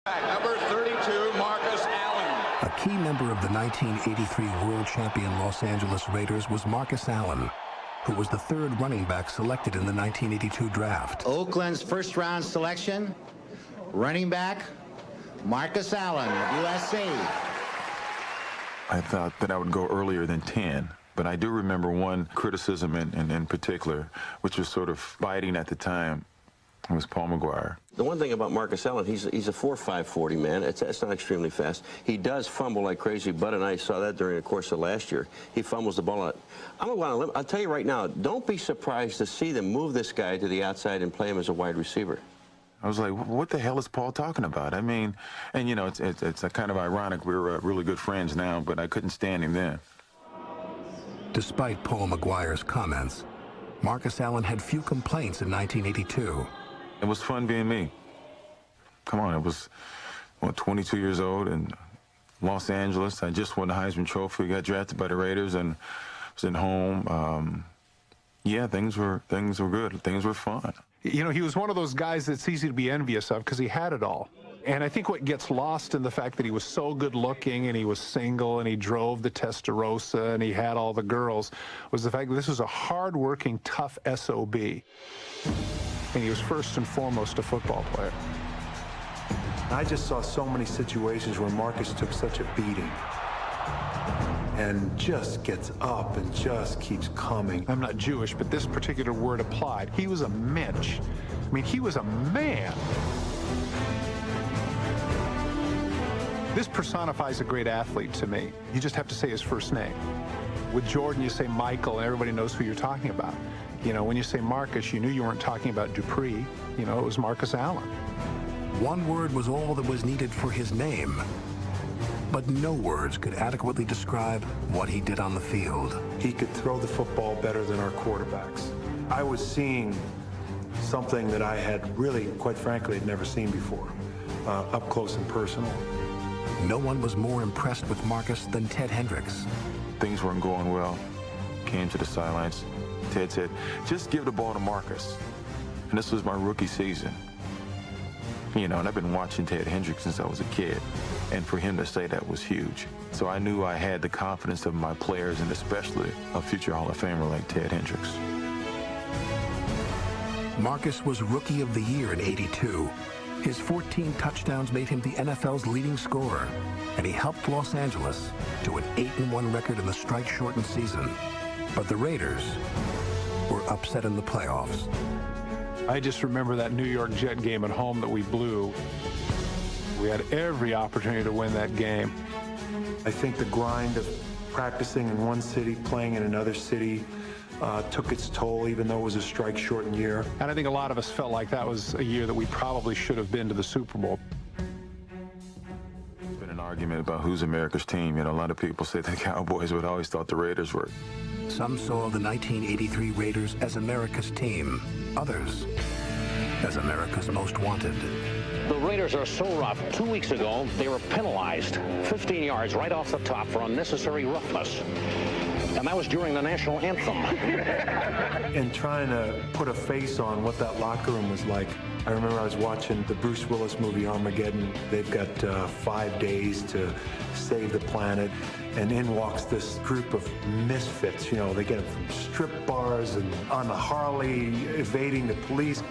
Number 32, Marcus Allen. A key member of the 1983 world champion Los Angeles Raiders was Marcus Allen, who was the third running back selected in the 1982 draft. Oakland's first-round selection, running back, Marcus Allen of USC. I thought that I would go earlier than 10, but I do remember one criticism in particular, which was sort of biting at the time. It was Paul McGuire. The one thing about Marcus Allen, he's a 4.5 40 man. It's not extremely fast. He does fumble like crazy. Bud and I saw that during the course of last year. He fumbles the ball out. I'll tell you right now, don't be surprised to see them move this guy to the outside and play him as a wide receiver. I was like, what the hell is Paul talking about? I mean, and you know, it's a kind of ironic. We're really good friends now, but I couldn't stand him then. Despite Paul McGuire's comments, Marcus Allen had few complaints in 1982. It was fun being me. Come on, it was, what, 22 years old in Los Angeles. I just won the Heisman Trophy, got drafted by the Raiders, and was at home. Yeah, things were good. Things were fun. You know, he was one of those guys that's easy to be envious of because he had it all. And I think what gets lost in the fact that he was so good looking and he was single and he drove the Testarossa and he had all the girls was the fact that this was a hard-working, tough SOB. And he was first and foremost a football player. I just saw so many situations where Marcus took such a beating and just gets up and just keeps coming. I'm not Jewish, but this particular word applied. He was a mensch. I mean, he was a man. This personifies a great athlete to me. You just have to say his first name. With Jordan, you say Michael, and everybody knows who you're talking about. You know, when you say Marcus, you knew you weren't talking about Dupree. You know, it was Marcus Allen. One word was all that was needed for his name, but no words could adequately describe what he did on the field. He could throw the football better than our quarterbacks. I was seeing something that I had really, quite frankly, had never seen before, up close and personal. No one was more impressed with Marcus than Ted Hendricks. Things weren't going well. Came to the sidelines. Ted said, just give the ball to Marcus. And this was my rookie season. You know, and I've been watching Ted Hendricks since I was a kid. And for him to say that was huge. So I knew I had the confidence of my players, and especially a future Hall of Famer like Ted Hendricks. Marcus was Rookie of the Year in '82. His 14 touchdowns made him the NFL's leading scorer, and he helped Los Angeles to an 8-1 record in the strike-shortened season. But the Raiders were upset in the playoffs. I just remember that New York Jet game at home that we blew. We had every opportunity to win that game. I think the grind of practicing in one city, playing in another city, took its toll, even though it was a strike-shortened year. And I think a lot of us felt like that was a year that we probably should have been to the Super Bowl. There's been an argument about who's America's team. You know, a lot of people say the Cowboys, but I always thought the Raiders were. Some saw the 1983 Raiders as America's team. Others as America's most wanted. The Raiders are so rough. 2 weeks ago, they were penalized 15 yards right off the top for unnecessary roughness. And that was during the national anthem. And trying to put a face on what that locker room was like. I remember I was watching the Bruce Willis movie Armageddon. They've got 5 days to save the planet. And in walks this group of misfits. You know, they get them from strip bars and on the Harley, evading the police.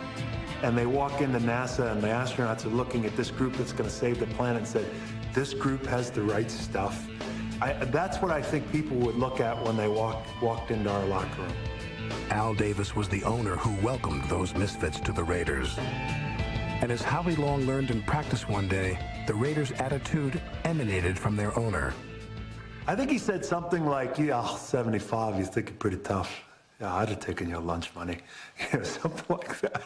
And they walk into NASA, and the astronauts are looking at this group that's going to save the planet and said, this group has the right stuff. That's what I think people would look at when they walked into our locker room. Al Davis was the owner who welcomed those misfits to the Raiders. And as Howie Long learned in practice one day, the Raiders' attitude emanated from their owner. I think he said something like, yeah, 75, you think you're pretty tough. Yeah, I'd have taken your lunch money. You know, something like that.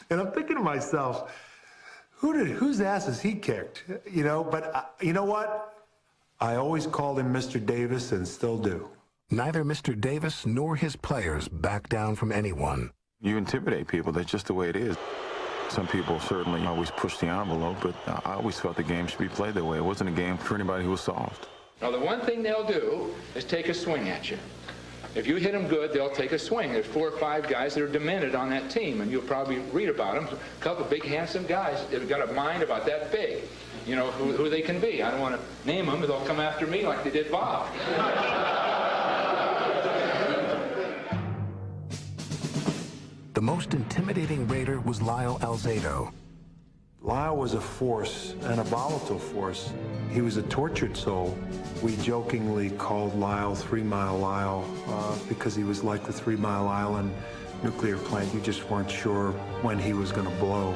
And I'm thinking to myself, whose ass has he kicked? You know, but you know what? I always called him Mr. Davis and still do. Neither Mr. Davis nor his players backed down from anyone. You intimidate people. That's just the way it is. Some people certainly always push the envelope, but I always felt the game should be played that way. It wasn't a game for anybody who was soft. Now, the one thing they'll do is take a swing at you. If you hit them good, they'll take a swing. There's 4 or 5 guys that are demented on that team, and you'll probably read about them. A couple of big, handsome guys that have got a mind about that big. you know, who they can be. I don't want to name them, but they'll come after me like they did Bob. The most intimidating Raider was Lyle Alzado. Lyle was a force, and a volatile force. He was a tortured soul. We jokingly called Lyle 3 Mile Lyle because he was like the 3 Mile Island nuclear plant. You just weren't sure when he was going to blow.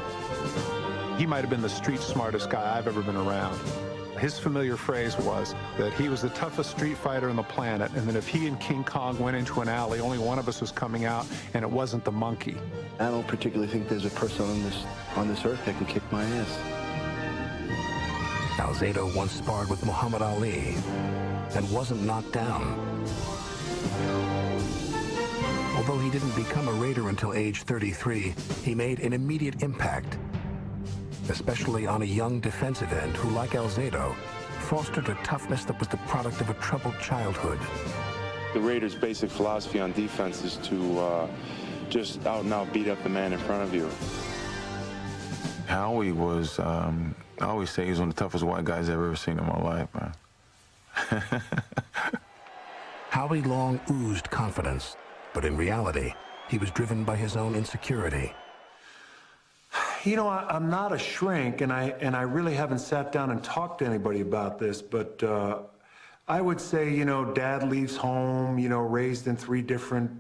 He might have been the street smartest guy I've ever been around. His familiar phrase was that he was the toughest street fighter on the planet, and that if he and King Kong went into an alley, only one of us was coming out, and it wasn't the monkey. I don't particularly think there's a person on this earth that can kick my ass. Alzado once sparred with Muhammad Ali and wasn't knocked down. Although he didn't become a Raider until age 33, he made an immediate impact, especially on a young defensive end who, like Alzado, fostered a toughness that was the product of a troubled childhood. The Raiders' basic philosophy on defense is to just out and out beat up the man in front of you. Howie was, I always say he was one of the toughest white guys I've ever seen in my life, man. Howie Long oozed confidence, but in reality, he was driven by his own insecurity. You know, I'm not a shrink, and I really haven't sat down and talked to anybody about this, but I would say, you know, Dad leaves home, you know, raised in 3 different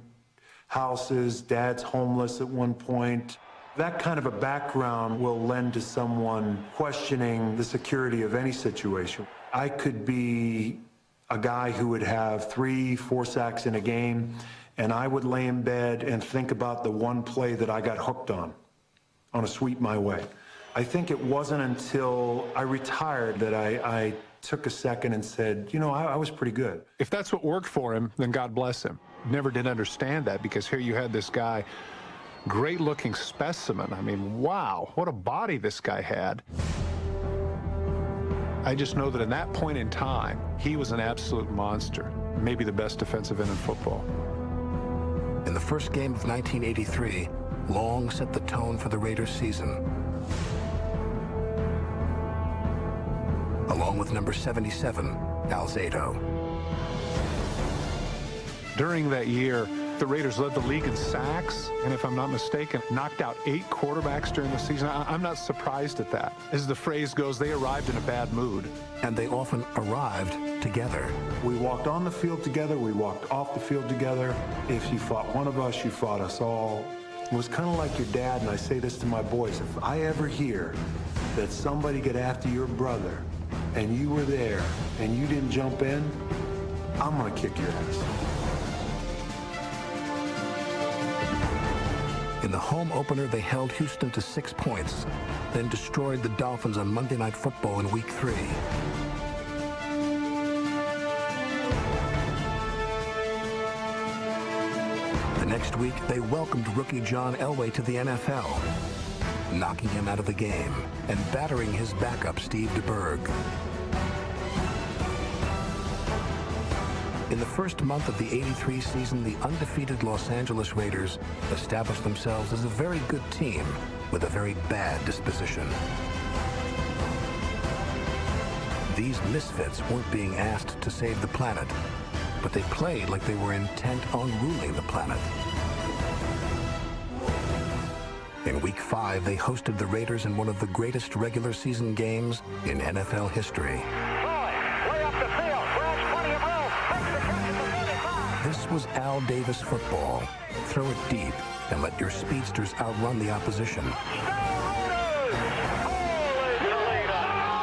houses. Dad's homeless at one point. That kind of a background will lend to someone questioning the security of any situation. I could be a guy who would have 3-4 sacks in a game, and I would lay in bed and think about the one play that I got hooked on a sweep my way. I think it wasn't until I retired that I took a second and said, you know, I was pretty good. If that's what worked for him, then God bless him. Never did understand that, because here you had this guy, great-looking specimen. I mean, wow, what a body this guy had. I just know that in that point in time, he was an absolute monster, maybe the best defensive end in football. In the first game of 1983, Long set the tone for the Raiders season. Along with number 77, Alzado. During that year, the Raiders led the league in sacks, and if I'm not mistaken, knocked out 8 quarterbacks during the season. I'm not surprised at that. As the phrase goes, they arrived in a bad mood. And they often arrived together. We walked on the field together, we walked off the field together. If you fought one of us, you fought us all. It was kind of like your dad, and I say this to my boys, if I ever hear that somebody get after your brother, and you were there, and you didn't jump in, I'm gonna kick your ass. In the home opener, they held Houston to 6 points, then destroyed the Dolphins on Monday Night Football in Week 3. The next week, they welcomed rookie John Elway to the NFL, knocking him out of the game and battering his backup, Steve DeBerg. In the first month of the '83 season, the undefeated Los Angeles Raiders established themselves as a very good team with a very bad disposition. These misfits weren't being asked to save the planet, but they played like they were intent on ruling the planet. In Week 5, they hosted the Raiders in one of the greatest regular season games in NFL history. This was Al Davis football. Throw it deep and let your speedsters outrun the opposition.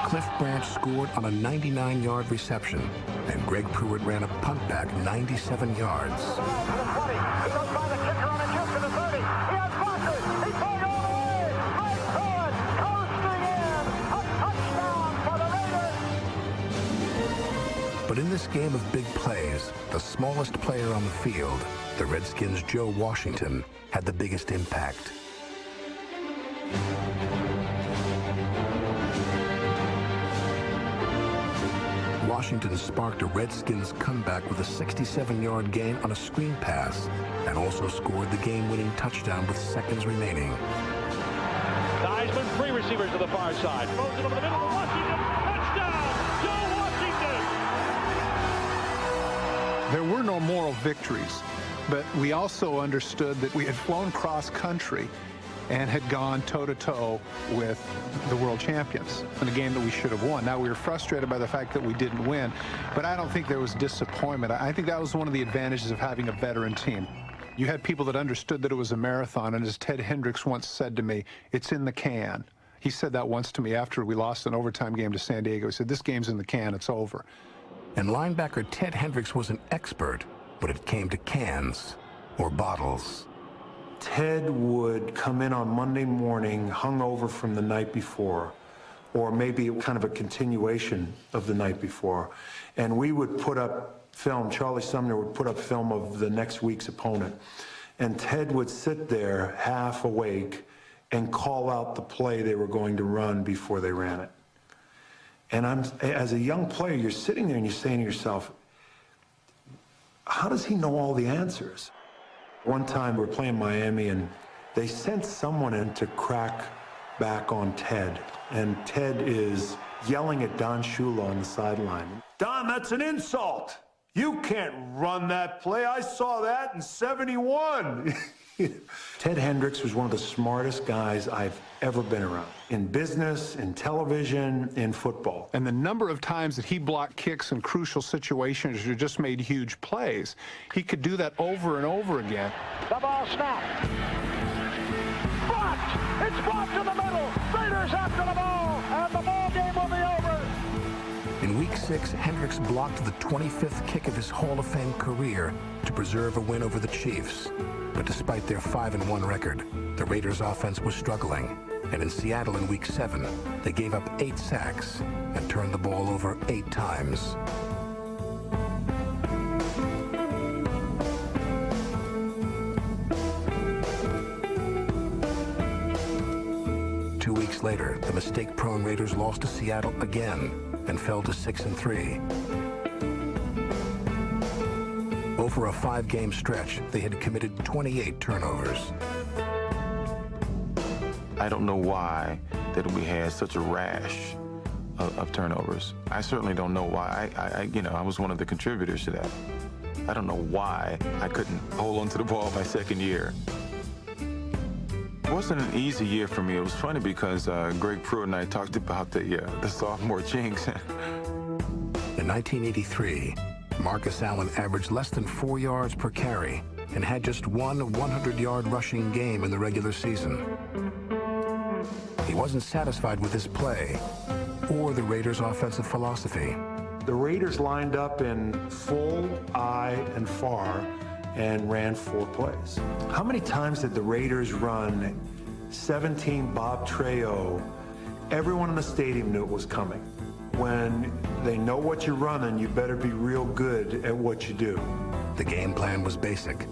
Cliff Branch scored on a 99-yard reception, and Greg Pruitt ran a punt back 97 yards. But in this game of big plays, the smallest player on the field, the Redskins' Joe Washington, had the biggest impact. Washington sparked a Redskins comeback with a 67-yard gain on a screen pass, and also scored the game-winning touchdown with seconds remaining. Theismann, 3 receivers to the far side. Throws it over the middle of Washington. no moral victories, but we also understood that we had flown cross-country and had gone toe-to-toe with the world champions in a game that we should have won. Now, we were frustrated by the fact that we didn't win, but I don't think there was disappointment. I think that was one of the advantages of having a veteran team. You had people that understood that it was a marathon, and as Ted Hendricks once said to me, it's in the can. He said that once to me after we lost an overtime game to San Diego. He said, this game's in the can, it's over. And linebacker Ted Hendricks was an expert when it came to cans or bottles. Ted would come in on Monday morning hungover from the night before, or maybe kind of a continuation of the night before, and we would put up film. Charlie Sumner would put up film of the next week's opponent, and Ted would sit there half awake and call out the play they were going to run before they ran it. And as a young player, you're sitting there and you're saying to yourself, how does he know all the answers? One time we were playing Miami, and they sent someone in to crack back on Ted. And Ted is yelling at Don Shula on the sideline. Don, that's an insult. You can't run that play. I saw that in '71. Ted Hendricks was one of the smartest guys I've ever been around. In business, in television, in football. And the number of times that he blocked kicks in crucial situations or just made huge plays, he could do that over and over again. The ball snapped. Blocked! It's blocked to the middle. Raiders after the ball, and the ball game will be over. In Week 6, Hendricks blocked the 25th kick of his Hall of Fame career to preserve a win over the Chiefs. But despite their 5-1 record, the Raiders' offense was struggling. And in Seattle in Week 7, they gave up 8 sacks and turned the ball over 8 times. Two weeks later, the mistake-prone Raiders lost to Seattle again and fell to 6-3. Over a 5-game stretch, they had committed 28 turnovers. I don't know why that we had such a rash of turnovers. I certainly don't know why. I was one of the contributors to that. I don't know why I couldn't hold on to the ball my second year. It wasn't an easy year for me. It was funny because Greg Pruitt and I talked about the sophomore jinx. In 1983, Marcus Allen averaged less than 4 yards per carry and had just one 100-yard rushing game in the regular season. He wasn't satisfied with his play or the Raiders' offensive philosophy. The Raiders lined up in full, I, and far and ran 4 plays. How many times did the Raiders run 17 Bob Trejo? Everyone in the stadium knew it was coming. When they know what you're running, you better be real good at what you do. The game plan was basic,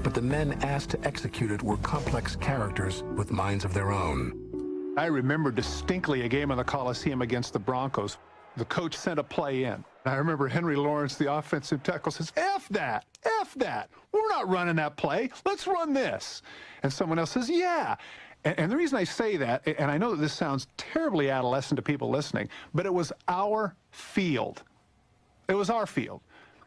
but the men asked to execute it were complex characters with minds of their own. I remember distinctly a game in the Coliseum against the Broncos. The coach sent a play in. I remember Henry Lawrence, the offensive tackle, says, F that, F that. We're not running that play. Let's run this. And someone else says, yeah. And the reason I say that, and I know that this sounds terribly adolescent to people listening, but it was our field. It was our field.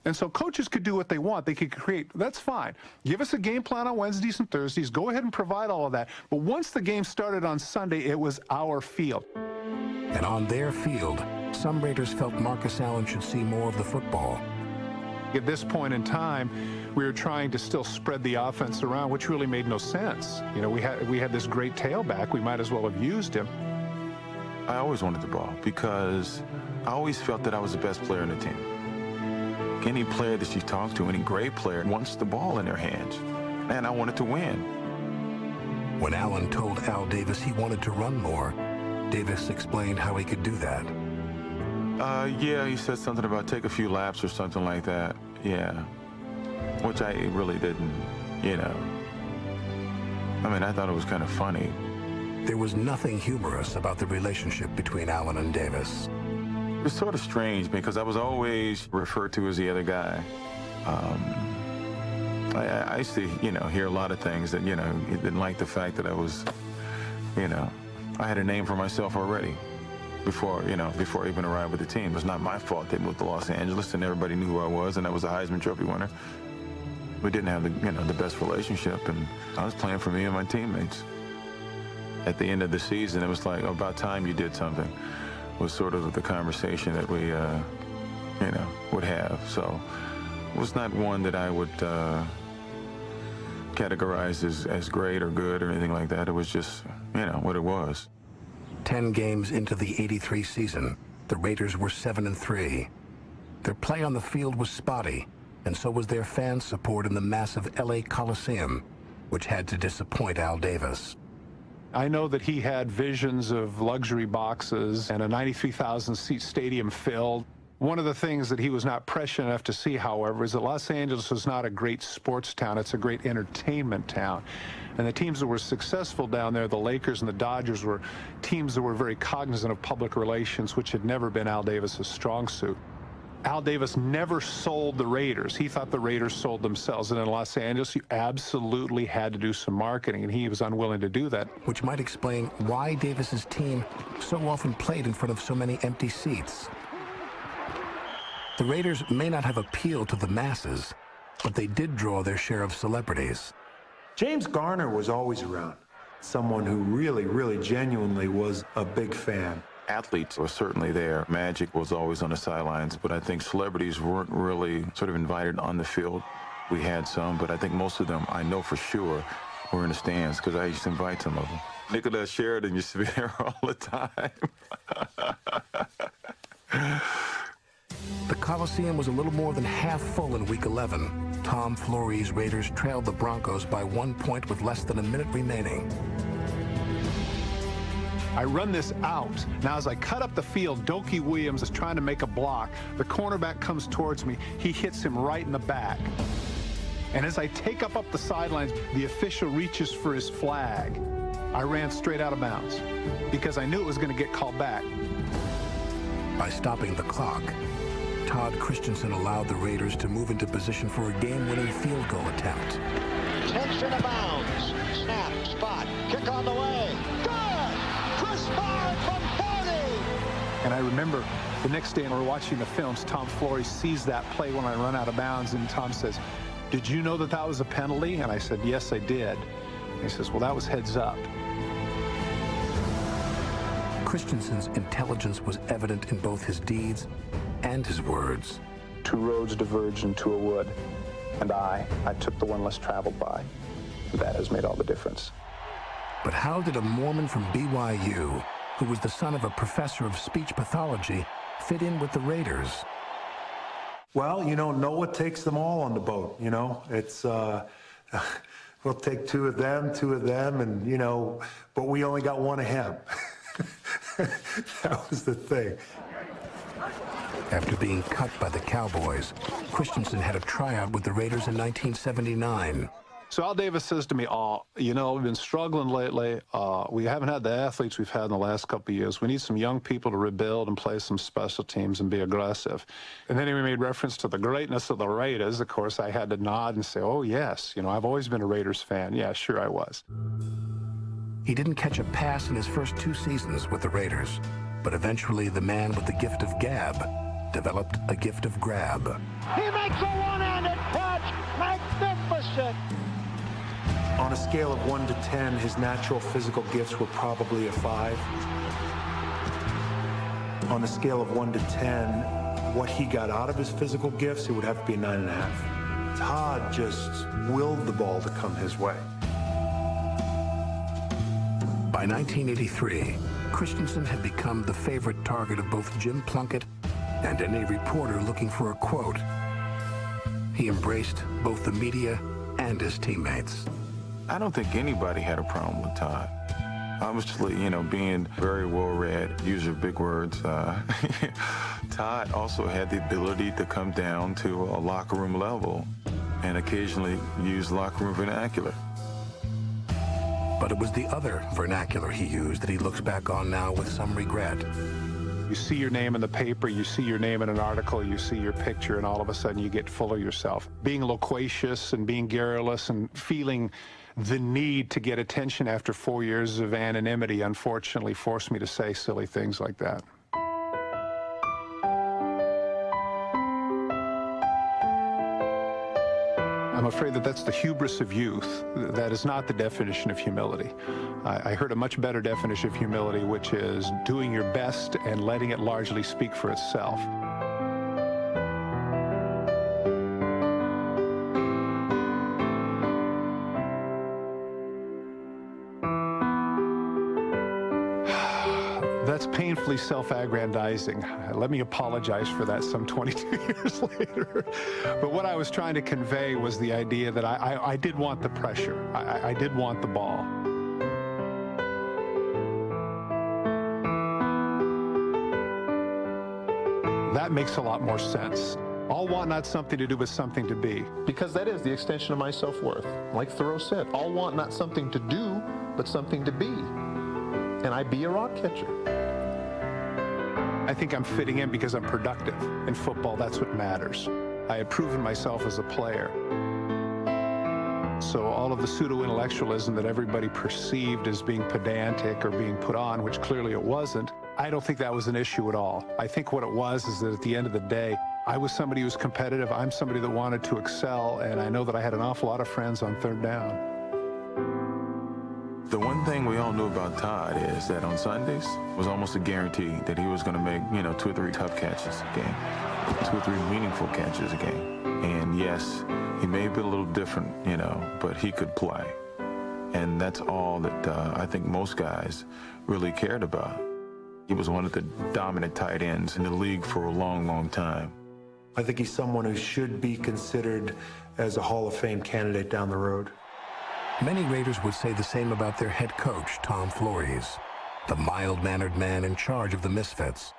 And so coaches could do what they want. They could create, that's fine. Give us a game plan on Wednesdays and Thursdays. Go ahead and provide all of that. But once the game started on Sunday, it was our field. And on their field, some Raiders felt Marcus Allen should see more of the football. At this point in time, we were trying to still spread the offense around, which really made no sense. You know, we had this great tailback. We might as well have used him. I always wanted the ball because I always felt that I was the best player in the team. Any player that you talk to, any great player, wants the ball in their hands. And I wanted to win. When Allen told Al Davis he wanted to run more, Davis explained how he could do that. Yeah, he said something about take a few laps or something like that. Yeah. Which I really didn't, you know. I mean, I thought it was kind of funny. There was nothing humorous about the relationship between Allen and Davis. It was sort of strange because I was always referred to as the other guy. I used to, hear a lot of things that, didn't like the fact that I was, I had a name for myself already. before I even arrived with the team. It was not my fault they moved to Los Angeles, and everybody knew who I was, and I was a Heisman Trophy winner. We didn't have the best relationship, and I was playing for me and my teammates. At the end of the season, it was like, about time you did something, was sort of the conversation that we, would have. So it was not one that I would categorize as great or good or anything like that. It was just, what it was. 10 games into the '83 season, the Raiders were 7-3. Their play on the field was spotty, and so was their fan support in the massive LA Coliseum, which had to disappoint Al Davis. I know that he had visions of luxury boxes and a 93,000-seat stadium filled. One of the things that he was not prescient enough to see, however, is that Los Angeles is not a great sports town. It's a great entertainment town. And the teams that were successful down there, the Lakers and the Dodgers, were teams that were very cognizant of public relations, which had never been Al Davis's strong suit. Al Davis never sold the Raiders. He thought the Raiders sold themselves. And in Los Angeles, you absolutely had to do some marketing, and he was unwilling to do that. Which might explain why Davis's team so often played in front of so many empty seats. The Raiders may not have appealed to the masses, but they did draw their share of celebrities. James Garner was always around. Someone who really, really genuinely was a big fan. Athletes were certainly there. Magic was always on the sidelines, but I think celebrities weren't really sort of invited on the field. We had some, but I think most of them, I know for sure, were in the stands because I used to invite some of them. Nicholas Sheridan used to be there all the time. The Coliseum was a little more than half full in Week 11. Tom Flores' Raiders trailed the Broncos by 1 point with less than a minute remaining. I run this out. Now, as I cut up the field, Dokie Williams is trying to make a block. The cornerback comes towards me. He hits him right in the back. And as I take up the sidelines, the official reaches for his flag. I ran straight out of bounds because I knew it was going to get called back. By stopping the clock, Todd Christensen allowed the Raiders to move into position for a game-winning field goal attempt. Tension of bounds. Snap, spot, kick on the way. Good! Chris Barr from 40! And I remember the next day when we're watching the films, Tom Flores sees that play when I run out of bounds, and Tom says, "Did you know that that was a penalty?" And I said, "Yes, I did." And he says, "Well, that was heads up." Christensen's intelligence was evident in both his deeds and his words. Two roads diverged into a wood, and I took the one less traveled by. That has made all the difference. But how did a Mormon from BYU, who was the son of a professor of speech pathology, fit in with the Raiders? Well, Noah takes them all on the boat, It's, we'll take two of them, and, but we only got one of him. That was the thing. After being cut by the Cowboys, Christensen had a tryout with the Raiders in 1979. So Al Davis says to me, we've been struggling lately. We haven't had the athletes we've had in the last couple of years. We need some young people to rebuild and play some special teams and be aggressive. And then he made reference to the greatness of the Raiders. Of course, I had to nod and say, "Oh, yes. I've always been a Raiders fan." Yeah, sure I was. He didn't catch a pass in his first 2 seasons with the Raiders, but eventually the man with the gift of gab developed a gift of grab. He makes a one-handed catch. Magnificent. On a scale of 1 to 10, his natural physical gifts were probably a 5. On a scale of 1 to 10, what he got out of his physical gifts, it would have to be a 9.5. Todd just willed the ball to come his way. By 1983, Christensen had become the favorite target of both Jim Plunkett and any reporter looking for a quote. He embraced both the media and his teammates. I don't think anybody had a problem with Todd. Obviously, being very well-read, user of big words, Todd also had the ability to come down to a locker room level and occasionally use locker room vernacular. But it was the other vernacular he used that he looks back on now with some regret. You see your name in the paper, you see your name in an article, you see your picture, and all of a sudden you get full of yourself. Being loquacious and being garrulous and feeling the need to get attention after 4 years of anonymity unfortunately forced me to say silly things like that. I'm afraid that that's the hubris of youth. That is not the definition of humility. I heard a much better definition of humility, which is doing your best and letting it largely speak for itself. That's painfully self-aggrandizing. Let me apologize for that some 22 years later. But what I was trying to convey was the idea that I did want the pressure. I did want the ball. That makes a lot more sense. All want not something to do with something to be. Because that is the extension of my self-worth. Like Thoreau said, all want not something to do, but something to be. And I be a rock catcher. I think I'm fitting in because I'm productive. In football, that's what matters. I have proven myself as a player. So all of the pseudo-intellectualism that everybody perceived as being pedantic or being put on, which clearly it wasn't, I don't think that was an issue at all. I think what it was is that at the end of the day, I was somebody who was competitive. I'm somebody that wanted to excel, and I know that I had an awful lot of friends on third down. The one thing we all knew about Todd is that on Sundays, it was almost a guarantee that he was going to make, 2 or 3 tough catches a game, 2 or 3 meaningful catches a game. And yes, he may be a little different, but he could play. And that's all that I think most guys really cared about. He was one of the dominant tight ends in the league for a long, long time. I think he's someone who should be considered as a Hall of Fame candidate down the road. Many Raiders would say the same about their head coach, Tom Flores, the mild-mannered man in charge of the Misfits.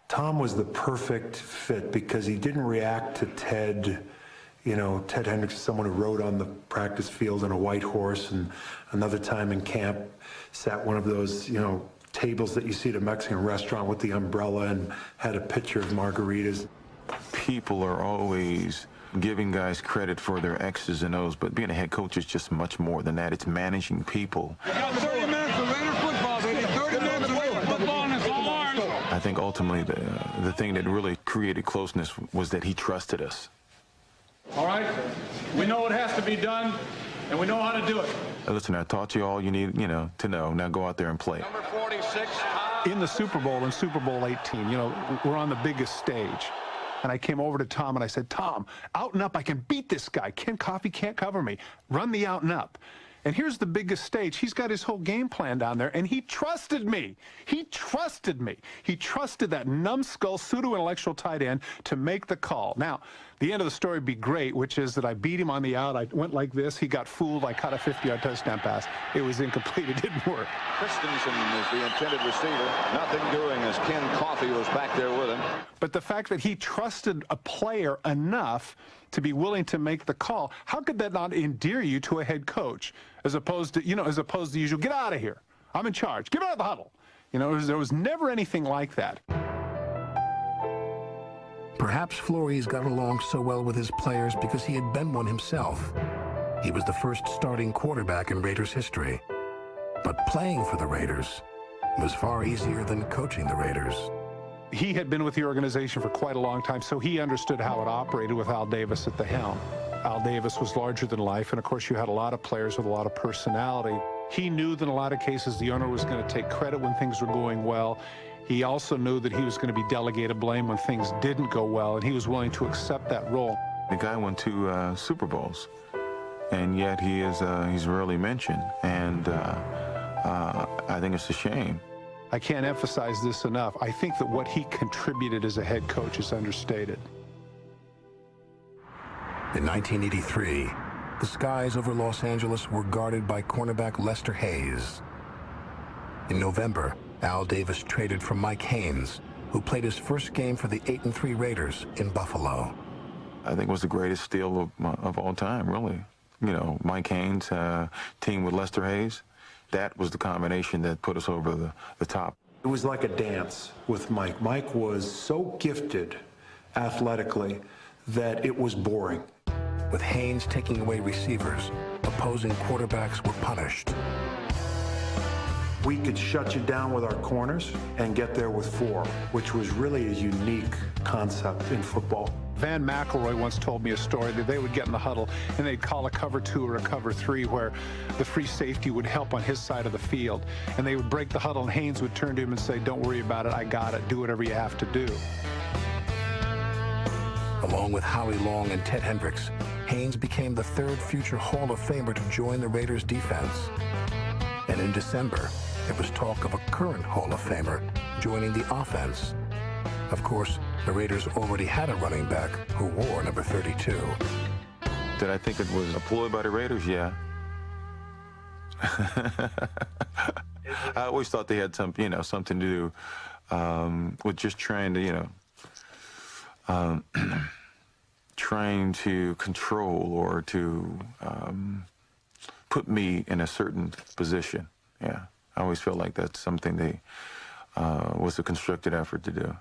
Tom was the perfect fit because he didn't react to Ted. Ted Hendricks is someone who rode on the practice field on a white horse, and another time in camp sat one of those, tables that you see at a Mexican restaurant with the umbrella and had a pitcher of margaritas. People are always giving guys credit for their X's and O's, but being a head coach is just much more than that. It's managing people. We got 30 minutes of Raider football, baby. 30 minutes of Raider football, and it's all ours. I think ultimately the thing that really created closeness was that he trusted us. All right? We know what has to be done, and we know how to do it. Listen, I taught you all you need, to know. Now go out there and play. Number 46. In the Super Bowl, in Super Bowl XVIII, we're on the biggest stage. And I came over to Tom and I said, Tom, out and up, I can beat this guy. Ken Coffey can't cover me. Run the out and up. And here's the biggest stage. He's got his whole game plan down there, and he trusted me. He trusted me. He trusted that numbskull, pseudo-intellectual tight end to make the call. Now, the end of the story would be great, which is that I beat him on the out. I went like this. He got fooled. I caught a 50-yard touchdown pass. It was incomplete. It didn't work. Christensen is the intended receiver. Nothing doing as Ken Coffey was back there with him. But the fact that he trusted a player enough to be willing to make the call, how could that not endear you to a head coach as opposed to, the usual, get out of here. I'm in charge. Get out of the huddle. There was never anything like that. Perhaps Flores got along so well with his players because he had been one himself. He was the first starting quarterback in Raiders history. But playing for the Raiders was far easier than coaching the Raiders. He had been with the organization for quite a long time, so he understood how it operated with Al Davis at the helm. Al Davis was larger than life, and of course you had a lot of players with a lot of personality. He knew that in a lot of cases the owner was going to take credit when things were going well. He also knew that he was going to be delegated blame when things didn't go well, and he was willing to accept that role. The guy won 2 Super Bowls, and yet he's rarely mentioned, and I think it's a shame. I can't emphasize this enough. I think that what he contributed as a head coach is understated. In 1983, the skies over Los Angeles were guarded by cornerback Lester Hayes. In November, Al Davis traded for Mike Haynes, who played his first game for the 8-3 Raiders in Buffalo. I think it was the greatest steal of all time, really. Mike Haynes, team with Lester Hayes. That was the combination that put us over the top. It was like a dance with Mike. Mike was so gifted athletically that it was boring. With Haynes taking away receivers, a opposing quarterbacks were punished. We could shut you down with our corners and get there with 4, which was really a unique concept in football. Van McElroy once told me a story that they would get in the huddle and they'd call a cover 2 or a cover 3 where the free safety would help on his side of the field. And they would break the huddle and Haynes would turn to him and say, "Don't worry about it, I got it, do whatever you have to do." Along with Howie Long and Ted Hendricks, Haynes became the 3rd future Hall of Famer to join the Raiders defense. And in December, there was talk of a current Hall of Famer joining the offense. Of course, the Raiders already had a running back who wore number 32. Did I think it was a ploy by the Raiders? Yeah. I always thought they had something to do with just trying to, trying to control or to put me in a certain position. Yeah, I always felt like that's something they was a constructed effort to do.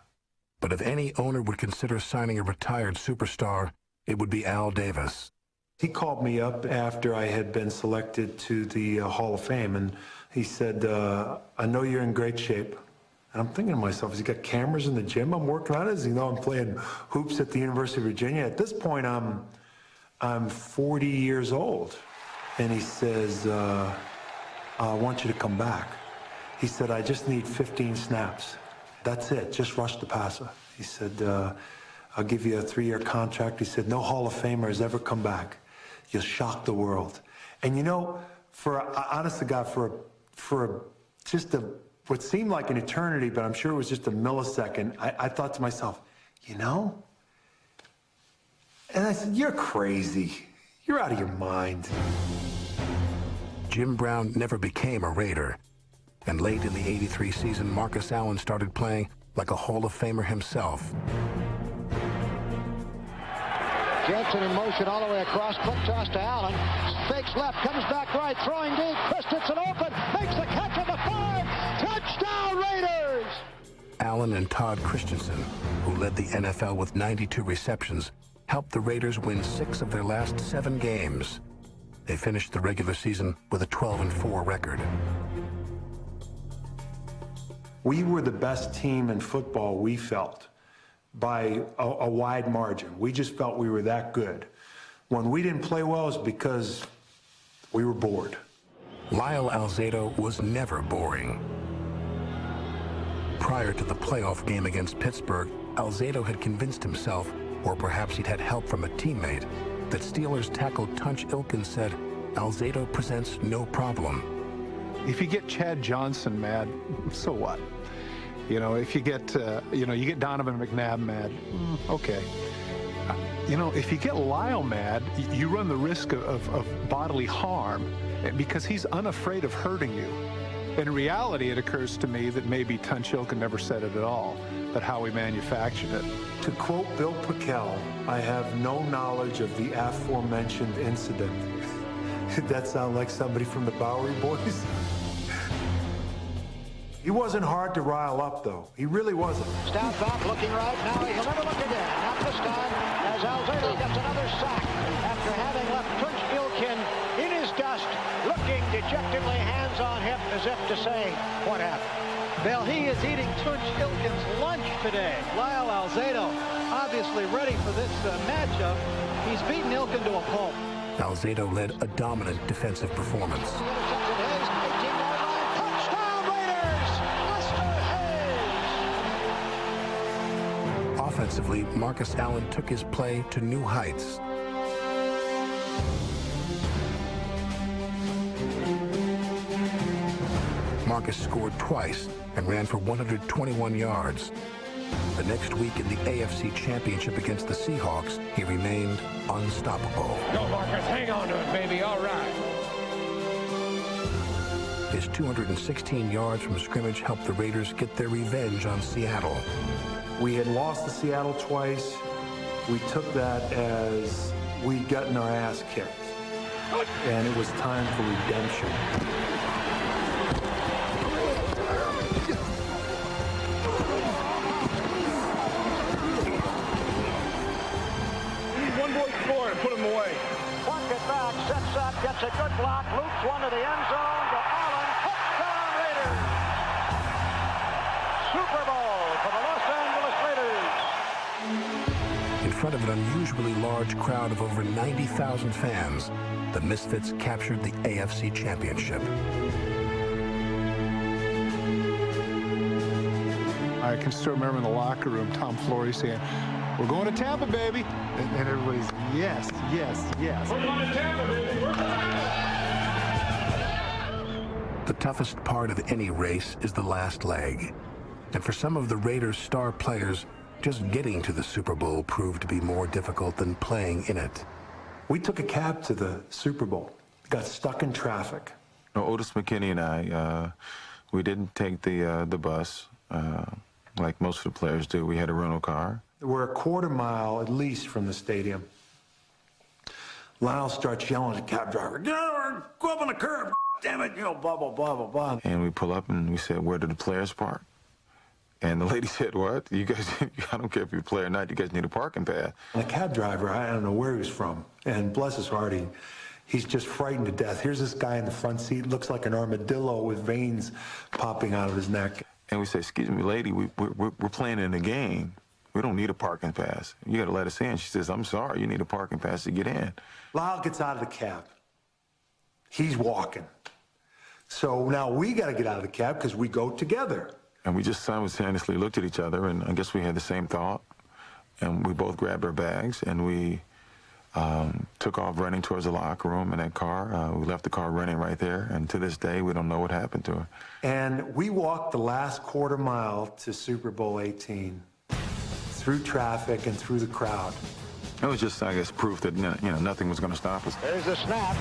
But if any owner would consider signing a retired superstar, it would be Al Davis. He called me up after I had been selected to the Hall of Fame, and he said, "I know you're in great shape." And I'm thinking to myself, has he got cameras in the gym I'm working on? Does he know I'm playing hoops at the University of Virginia? At this point, I'm 40 years old. And he says, "I want you to come back." He said, "I just need 15 snaps. That's it, just rush the passer." He said, "I'll give you a 3-year contract." He said, "No Hall of Famer has ever come back. You'll shock the world." And honest to God, for what seemed like an eternity, but I'm sure it was just a millisecond, I thought to myself, And I said, "You're crazy. You're out of your mind." Jim Brown never became a Raider. And late in the '83 season, Marcus Allen started playing like a Hall of Famer himself. Jensen in motion all the way across, quick toss to Allen, fakes left, comes back right, throwing deep, Christensen open, makes the catch at the 5, touchdown Raiders! Allen and Todd Christensen, who led the NFL with 92 receptions, helped the Raiders win 6 of their last 7 games. They finished the regular season with a 12-4 record. We were the best team in football, we felt, by a wide margin. We just felt we were that good. When we didn't play well, it's because we were bored. Lyle Alzado was never boring. Prior to the playoff game against Pittsburgh, Alzado had convinced himself, or perhaps he'd had help from a teammate, that Steelers tackle Tunch Ilkin said, "Alzado presents no problem." If you get Chad Johnson mad, so what? If you get, you get Donovan McNabb mad, okay. If you get Lyle mad, you run the risk of bodily harm because he's unafraid of hurting you. In reality, it occurs to me that maybe Tunch Ilkin never said it at all, but how we manufactured it. To quote Bill Pickel, "I have no knowledge of the aforementioned incident." Did that sound like somebody from the Bowery Boys? He wasn't hard to rile up, though. He really wasn't. Stout back, looking right. Now he'll never look again. Not this time, as Alzado gets another sack after having left Tunch Ilkin in his dust, looking dejectedly, hands on hip, as if to say, "What happened?" Bill, he is eating Tunch Ilkin's lunch today. Lyle Alzado, obviously ready for this matchup. He's beaten Ilkin to a pulp. Alzado led a dominant defensive performance. Offensively, Marcus Allen took his play to new heights. Marcus scored twice and ran for 121 yards. The next week in the AFC Championship against the Seahawks, he remained unstoppable. Go, Marcus, hang on to it, baby, all right. His 216 yards from scrimmage helped the Raiders get their revenge on Seattle. We had lost to Seattle twice. We took that as we'd gotten our ass kicked. And it was time for redemption. We need one more score and put them away. Clock at back, sets up, gets a good block, loops one to the end zone to Allen. Touchdown Raiders! Super Bowl for the Los Angeles Raiders. In front of an unusually large crowd of over 90,000 fans, the Misfits captured the AFC Championship. I can still remember in the locker room, Tom Flores saying, "We're going to Tampa, baby." And everybody's, yes, yes, yes. We're going to Tampa, baby. We're The toughest part of any race is the last leg. And for some of the Raiders' star players, just getting to the Super Bowl proved to be more difficult than playing in it. We took a cab to the Super Bowl, got stuck in traffic. No, Otis McKinney and I, we didn't take the bus like most of the players do. We had a rental car. We're a quarter mile at least from the stadium. Lyle starts yelling at the cab driver, "Get over, go up on the curb, damn it, you know, blah, blah, blah, blah, blah." And we pull up and we said, "Where do the players park?" And the lady said, "What? You guys, I don't care if you play or not, you guys need a parking pass." And the cab driver, I don't know where he was from, and bless his heart, he's just frightened to death. Here's this guy in the front seat, looks like an armadillo with veins popping out of his neck. And we say, "Excuse me, lady, we're playing in a game. We don't need a parking pass. You got to let us in." She says, "I'm sorry, you need a parking pass to get in." Lyle gets out of the cab. He's walking. So now we got to get out of the cab because we go together. And we just simultaneously looked at each other, and I guess we had the same thought. And we both grabbed our bags, and we took off running towards the locker room in that car. We left the car running right there, and to this day, we don't know what happened to her. And we walked the last quarter mile to Super Bowl XVIII through traffic and through the crowd. It was just, I guess, proof that, you know, nothing was going to stop us. There's the snap.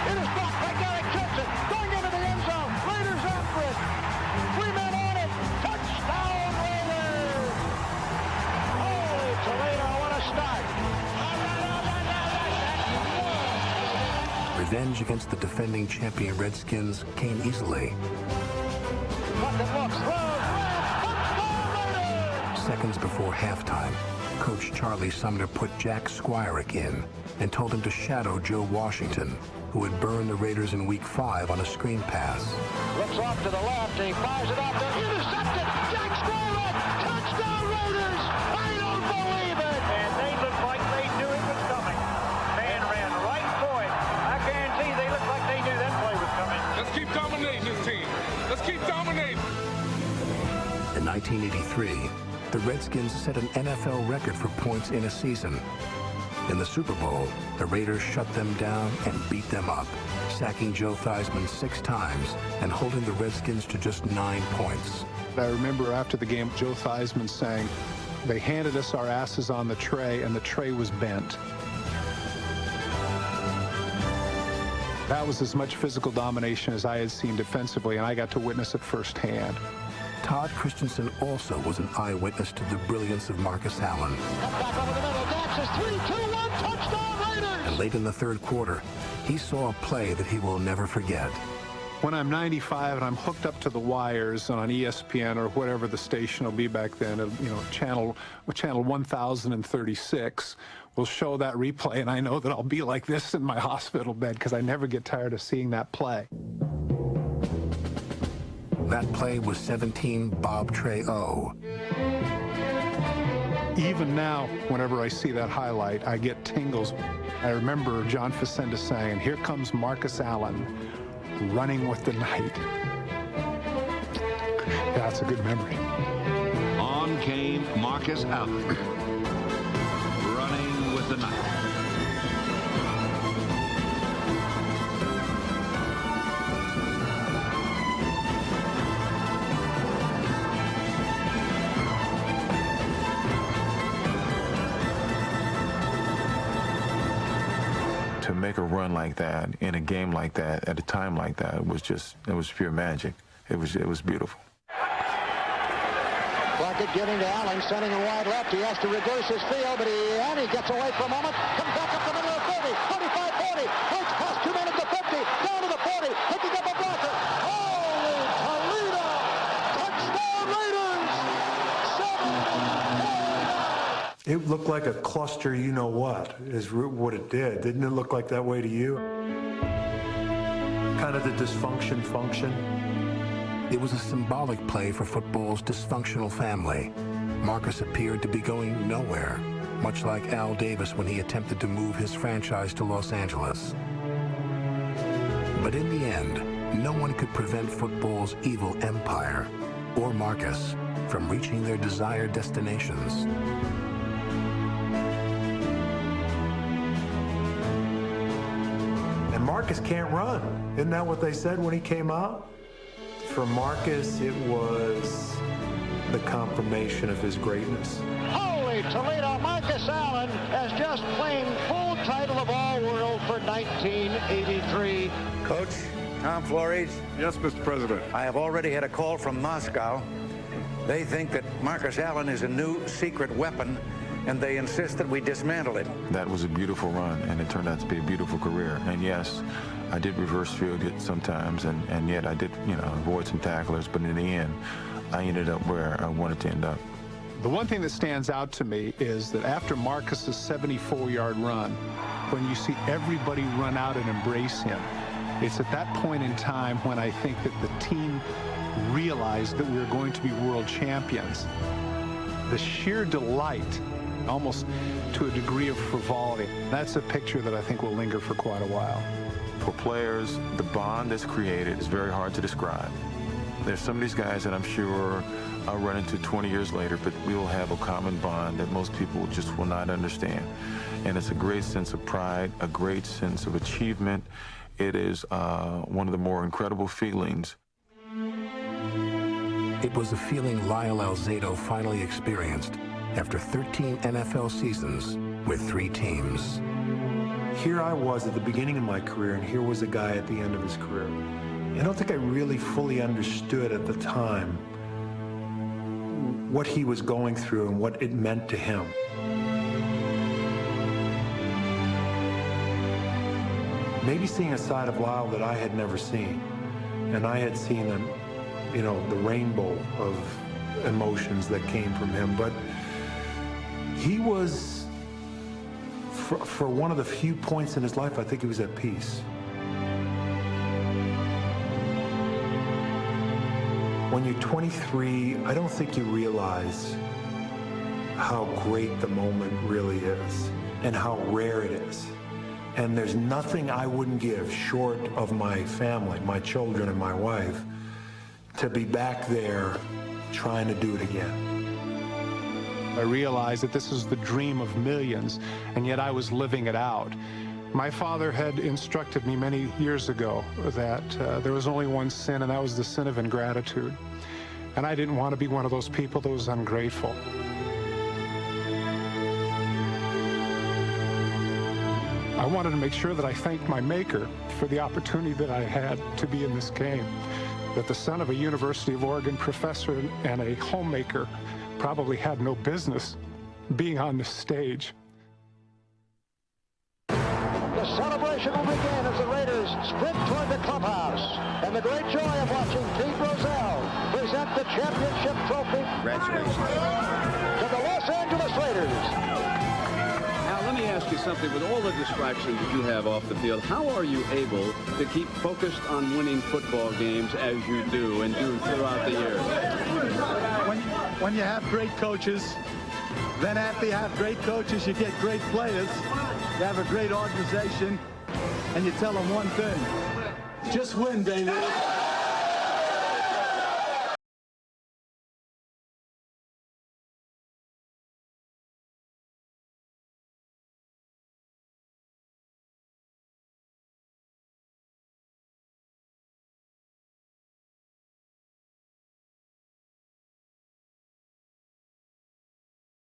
It is blocked by Derek Johnson. Going into the end zone. Raiders after it. 3 men on it. Touchdown Raiders. Holy Toledo, what a start. Revenge against the defending champion Redskins came easily. Bucket looks, throws, touchdown Raiders. Seconds before halftime, Coach Charlie Sumner put Jack Squirick in and told him to shadow Joe Washington, who had burned the Raiders in Week 5 on a screen pass. Looks off to the left, and he fires it off there. Intercepted! Jack Squirick! Touchdown Raiders! I don't believe it! And they looked like they knew it was coming. Man ran right for it. I guarantee they looked like they knew that play was coming. Let's keep dominating this team. Let's keep dominating. In 1983, the Redskins set an NFL record for points in a season. In the Super Bowl, the Raiders shut them down and beat them up, sacking Joe Theismann 6 times and holding the Redskins to just 9 points. I remember after the game, Joe Theismann saying, "They handed us our asses on the tray, and the tray was bent." That was as much physical domination as I had seen defensively, and I got to witness it firsthand. Todd Christensen also was an eyewitness to the brilliance of Marcus Allen. Back over the middle. Dax is 3-2-1. Touchdown Raiders! And late in the third quarter, he saw a play that he will never forget. When I'm 95 and I'm hooked up to the wires on ESPN or whatever the station will be back then, you know, channel 1036 will show that replay, and I know that I'll be like this in my hospital bed because I never get tired of seeing that play. That play was 17 Bob Tray-O. Even now, whenever I see that highlight, I get tingles. I remember John Facenda saying, "Here comes Marcus Allen, running with the night." That's a good memory. On came Marcus Allen, running with the night. To make a run like that, in a game like that, at a time like that, was just, it was pure magic. It was beautiful. Plunkett getting to Allen, sending him wide left. He has to reverse his field, but he gets away for a moment, comes back up the middle of 30, 35, 40, breaks past 2 men at the 50, down to the 40, picking up a blocker. Holy Toledo! Touchdown Raiders! 7-4. It looked like a cluster you-know-what, is what it did. Didn't it look like that way to you? Kind of the dysfunction function. It was a symbolic play for football's dysfunctional family. Marcus appeared to be going nowhere, much like Al Davis when he attempted to move his franchise to Los Angeles. But in the end, no one could prevent football's evil empire, or Marcus, from reaching their desired destinations. And Marcus can't run. Isn't that what they said when he came out? For Marcus, it was the confirmation of his greatness. Holy Toledo, Marcus Allen has just claimed full title of All-World for 1983. Coach, Tom Flores. Yes, Mr. President. I have already had a call from Moscow. They think that Marcus Allen is a new secret weapon, and they insist that we dismantle it. That was a beautiful run, and it turned out to be a beautiful career. And yes, I did reverse field it sometimes, and yet I did, avoid some tacklers, but in the end, I ended up where I wanted to end up. The one thing that stands out to me is that after Marcus's 74-yard run, when you see everybody run out and embrace him, it's at that point in time when I think that the team realized that we were going to be world champions. The sheer delight, almost to a degree of frivolity, that's a picture that I think will linger for quite a while. For players, the bond that's created is very hard to describe. There's some of these guys that I'm sure I'll run into 20 years later, but we will have a common bond that most people just will not understand. And it's a great sense of pride, a great sense of achievement. It is one of the more incredible feelings. It was a feeling Lyle Alzado finally experienced after 13 NFL seasons with 3 teams. Here I was at the beginning of my career, and here was a guy at the end of his career. I don't think I really fully understood at the time what he was going through and what it meant to him. Maybe seeing a side of Lyle that I had never seen, and I had seen the rainbow of emotions that came from him, but he was, for one of the few points in his life, I think he was at peace. When you're 23, I don't think you realize how great the moment really is and how rare it is. And there's nothing I wouldn't give short of my family, my children and my wife, to be back there trying to do it again. I realized that this is the dream of millions, and yet I was living it out. My father had instructed me many years ago that there was only one sin, and that was the sin of ingratitude. And I didn't want to be one of those people that was ungrateful. I wanted to make sure that I thanked my Maker for the opportunity that I had to be in this game, that the son of a University of Oregon professor and a homemaker probably had no business being on this stage. The celebration will begin as the Raiders sprint toward the clubhouse. And the great joy of watching Pete Rozelle present the championship trophy. Congratulations. To the Los Angeles Raiders. Now, let me ask you something. With all the distractions that you have off the field, how are you able to keep focused on winning football games as you do and do throughout the year? When you have great coaches, then after you have great coaches, you get great players. You have a great organization, and you tell them one thing: just win, David.